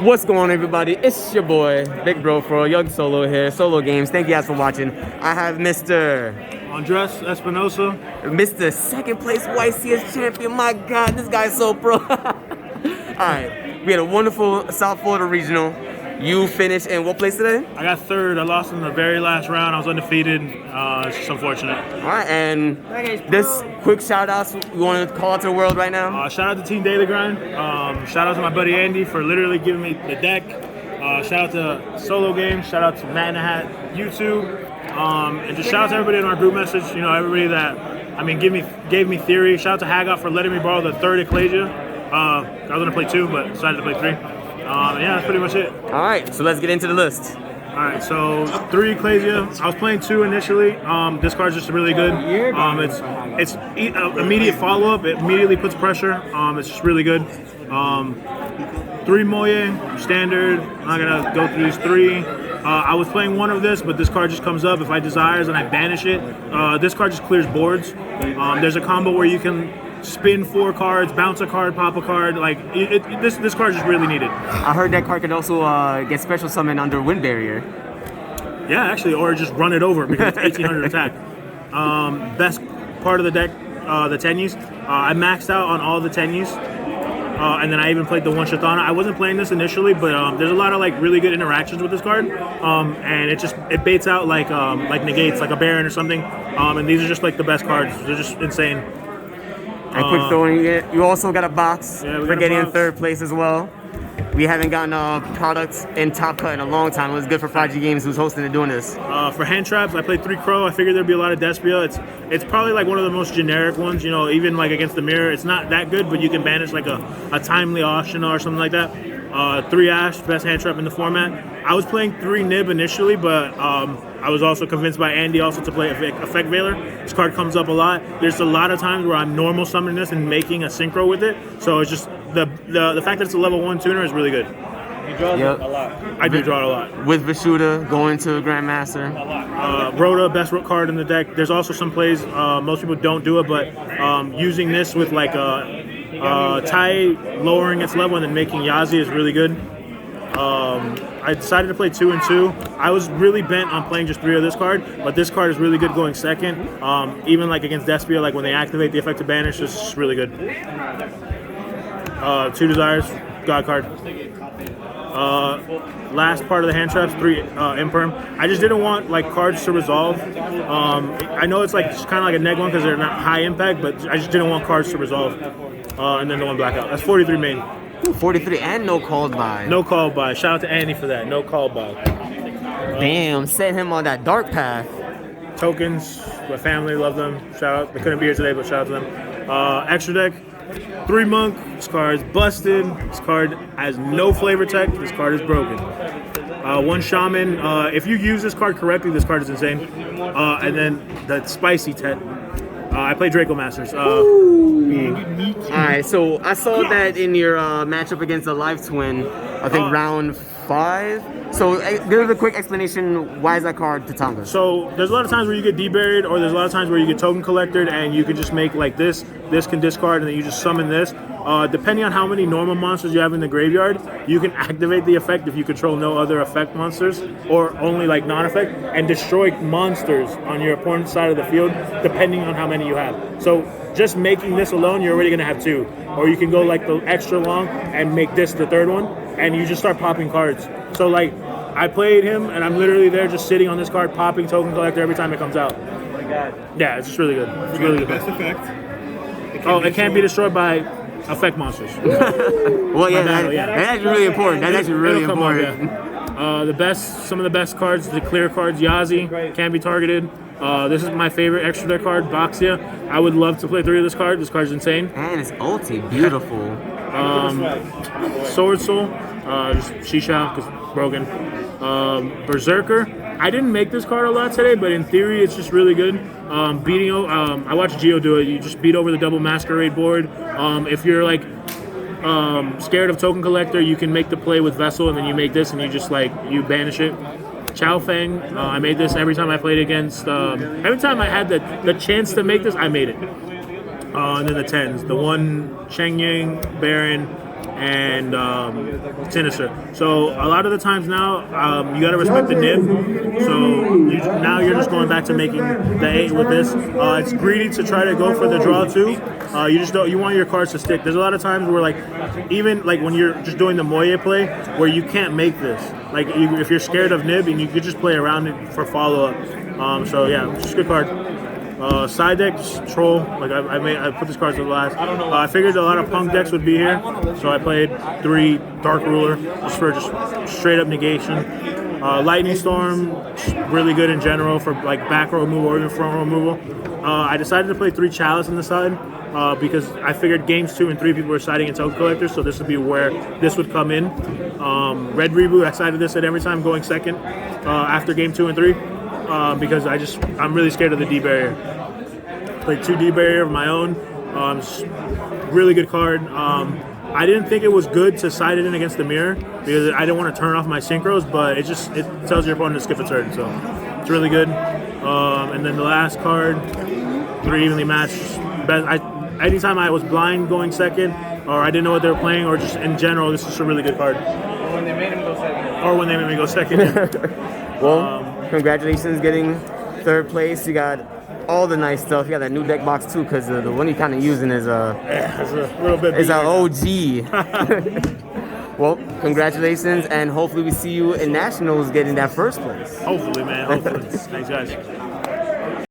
What's going on, everybody? It's your boy, Big Bro for Young Solo here, Solo Games. Thank you guys for watching. I have Mr. Andres Espinosa. Mr. Second Place YCS champion. My God, this guy's so pro. Alright, we had a wonderful South Florida regional. You finished in what place today? I got third. I lost in the very last round. I was undefeated. It's just unfortunate. Alright, and this quick shout outs you want to call out to the world right now? Shout out to Team Daily Grind. Shout out to my buddy Andy for literally giving me the deck. Shout out to Solo Games. Shout out to Matt in the Hat YouTube. And just shout out to everybody in our group message. You know, everybody that gave me theory. Shout out to Hagot for letting me borrow the third Ecclesia. I was gonna play two, but decided to play three. Yeah, that's pretty much it. All right, so let's get into the list. All right, so 3 Ecclesia. I was playing 2 initially. This card's just really good. It's immediate follow-up. It immediately puts pressure. It's just really good. 3 Moye, standard. I'm not gonna go through these 3. I was playing 1 of this, but this card just comes up if I desires and I banish it. This card just clears boards. There's a combo where you can spin 4 cards, bounce a card, pop a card. Like this card is just really needed. I heard that card could also get special summon under Wind Barrier. Yeah, actually, or just run it over because it's 1800 attack. Best part of the deck, the Tenyis. I maxed out on all the Tenyis, and then I even played the one Shatana. I wasn't playing this initially, but there's a lot of like really good interactions with this card, and it baits out like negates, like a Baron or something. And these are just like the best cards. They're just insane. And quick throwing it. You also got a box for getting in 3rd place as well. We haven't gotten products in Top Cut in a long time. It was good for Prodigy Games, who's hosting and doing this. For hand traps, I played 3 Crow. I figured there'd be a lot of Despia. It's probably like one of the most generic ones. You know, even like against the mirror, it's not that good, but you can banish like a timely Oshina or something like that. 3 Ash, best hand trap in the format. I was playing 3 Nib initially, but I was also convinced by Andy also to play Effect Veiler. This card comes up a lot. There's a lot of times where I'm normal summoning this and making a synchro with it. So it's just the fact that it's a level 1 tuner is really good. You draw it a lot. I do draw it a lot. With Vishuda going to Grandmaster. Rhoda, best card in the deck. There's also some plays, most people don't do it, but using this with like Tai lowering its level and then making Yazi is really good. I decided to play 2 and 2. I was really bent on playing just 3 of this card, but this card is really good going second. Even like against Despia, like when they activate the effect to banish, it's just really good. 2 Desires, God card. Last part of the hand traps, 3 Imperm. I just didn't want like cards to resolve. I know it's like kind of like a neg one because they're not high impact, but I just didn't want cards to resolve. And then the 1 blackout. That's 43 main. 43 and no called by. No call by. Shout out to Andy for that. No call by. Damn, set him on that dark path. Tokens, my family love them. Shout out. They couldn't be here today, but shout out to them. Extra deck, 3 Monk. This card is busted. This card has no flavor tech. This card is broken. 1 Shaman. If you use this card correctly, this card is insane. And then the spicy tech. I play Draco Masters. Alright, so I saw that in your matchup against the Live Twin, I think round 5. So give a quick explanation, why is that card Tatanga? So there's a lot of times where you get deburied, or there's a lot of times where you get token collected and you can just make like this. This can discard and then you just summon this. Depending on how many normal monsters you have in the graveyard, you can activate the effect if you control no other effect monsters or only like non-effect and destroy monsters on your opponent's side of the field depending on how many you have. So just making this alone, you're already going to have 2. Or you can go like the extra long and make this the 3rd one and you just start popping cards. So like I played him and I'm literally there just sitting on this card popping token collector every time it comes out. Oh my god. Yeah, it's just really good. It's really good. Best effect. It can't be destroyed by effect monsters. Well, yeah, that's actually really important. That's actually really It'll come up, important. yeah. Some of the best cards, the clear cards, Yazi, can be targeted. This is my favorite extra deck card, Boxia. I would love to play 3 of this card. This card's insane. And it's ulti, beautiful. Swordsoul, just Shisha, because broken. Berserker. I didn't make this card a lot today, but in theory, it's just really good. I watched Geo do it. You just beat over the double masquerade board. If you're like scared of token collector, you can make the play with Vessel, and then you make this, and you just like you banish it. Chao Feng. I made this every time I played against. Every time I had the chance to make this, I made it. And then the 10s. The 1 Cheng Yang, Baron, and Sinister. So a lot of the times now, you got to respect the nib. So now you're just going back to making the 8 with this. It's greedy to try to go for the draw too. You want your cards to stick. There's a lot of times where even when you're just doing the Moye play where you can't make this. If you're scared of nib, and you could just play around it for follow up. So yeah, it's just a good card. Side deck, just troll. I put this card to the last. I figured a lot of punk decks would be here, so I played 3 Dark Ruler just for straight up negation. Lightning Storm, really good in general for back row removal or even front row removal. I decided to play 3 Chalice on the side because I figured games 2 and 3 people were siding in Token Collectors, so this would be where this would come in. Red Reboot, I sided this at every time going second after game 2 and 3 because I'm really scared of the D barrier. Played 2 D barrier of my own. Really good card. I didn't think it was good to side it in against the mirror because I didn't want to turn off my synchros, but it tells your opponent to skip a turn, so it's really good. And then the last card, 3 evenly matched. Anytime I was blind going second, or I didn't know what they were playing, or just in general, this is a really good card. Or when they made him go second. Or when they made me go second. Well, congratulations getting 3rd place. You got all the nice stuff. You got that new deck box too, because the one you're kind of using is it's a little bit. It's an OG. Well, congratulations, and hopefully we see you in nationals getting that 1st place. Hopefully, man. Hopefully. Thanks, guys.